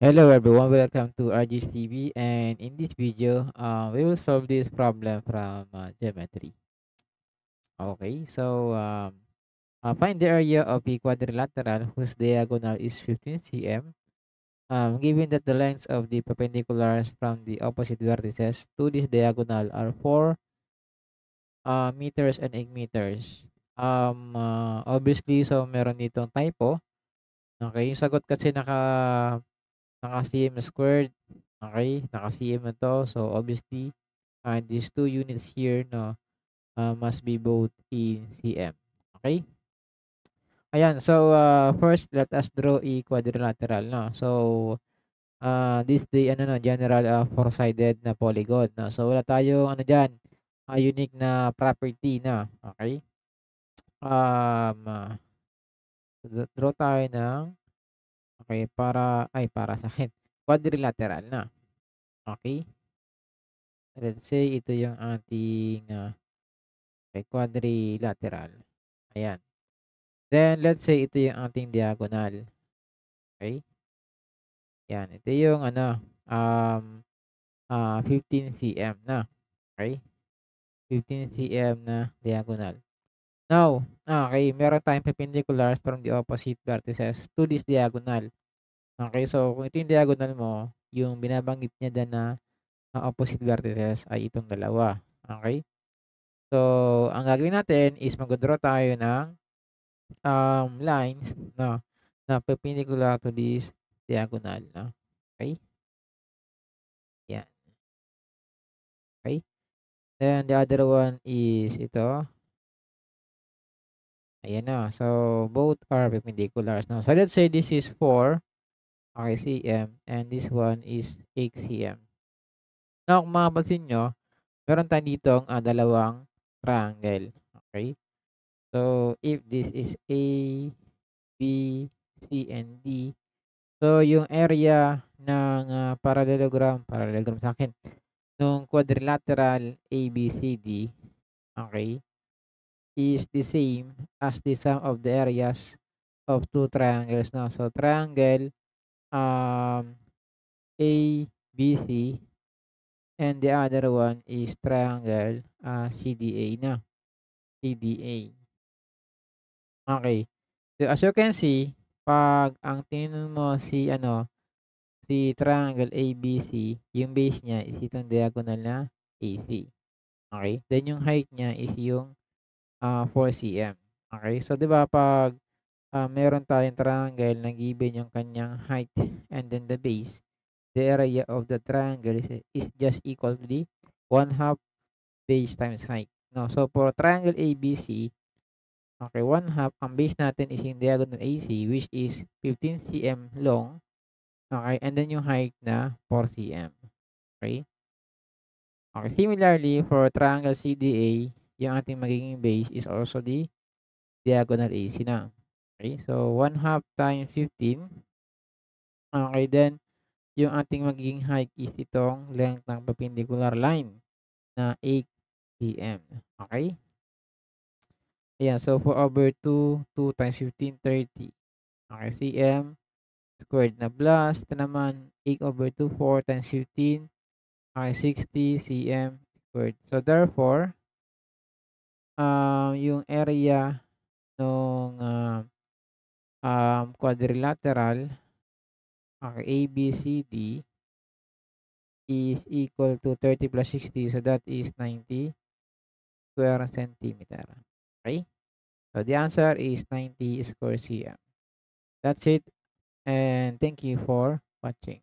Hello everyone, welcome to RG's TV, and in this video, we will solve this problem from geometry. Okay, so find the area of a quadrilateral whose diagonal is 15 cm. Given that the lengths of the perpendiculars from the opposite vertices to this diagonal are 4 meters and 8 meters. Obviously, so meron ditong typo. Okay, yung sagot kasi naka-cm squared. Okay, naka-cm na to. So, obviously, these two units here, no, must be both in cm. Okay? Ayan, so, first, let us draw a quadrilateral, no? So, this the, ano, no, general four-sided na polygon, no? So, wala tayong, ano dyan, unique na property, na. Okay? Um, uh, draw tayo ng, okay, para sa akin, quadrilateral na. Okay? Let's say, ito yung ating, okay, quadrilateral. Ayan. Then, let's say ito yung ating diagonal. Okay? Yan. Ito yung ano, 15 cm na. Okay? 15 cm na diagonal. Now, okay, meron tayong perpendiculars from the opposite vertices to this diagonal. Okay, so kung ito yung diagonal mo, yung binabanggit niya dyan na opposite vertices ay itong dalawa. Okay? So, ang gagawin natin is mag-draw tayo ng lines na perpendicular to this diagonal, no? Okay? Yan. Okay? Then the other one is ito. Ayan na. So both are perpendiculars now. So let's say this is 4 okay, cm and this one is 8 cm. Now kung mapapansin nyo, meron tayo ditong dalawang triangle. Okay? So if this is A, B, C, and D, so yung area ng parallelogram sa akin, nung quadrilateral ABCD, okay, is the same as the sum of the areas of two triangles now. So triangle um ABC and the other one is triangle CDA na. CDA. Okay. So as you can see, pag ang tingin mo si triangle ABC, yung base niya is itong diagonal na AC. Okay? Then yung height niya is yung 4 cm. Okay? So 'di ba pag meron tayong triangle na given yung kanyang height and then the base, the area of the triangle is just equal to the 1/2 base times height. No, so for triangle ABC, okay, 1/2, ang base natin is yung diagonal AC which is 15 cm long, okay, and then yung height na 4 cm. Okay? Okay, similarly for triangle CDA, yung ating magiging base is also the diagonal AC na. Okay, so 1/2 times 15. Okay, then yung ating magiging height is itong length ng perpendicular line na 8 cm. Okay? Ayan, so 4 over 2, 2 times 15, 30. Okay, cm squared na plus. Ito naman, 8 over 2, 4 times 15. Okay, 60 cm squared. So therefore, yung area ng quadrilateral, okay, ABCD is equal to 30 plus 60. So that is 90 square centimeter. Okay? So the answer is 90 square cm. That's it. And thank you for watching.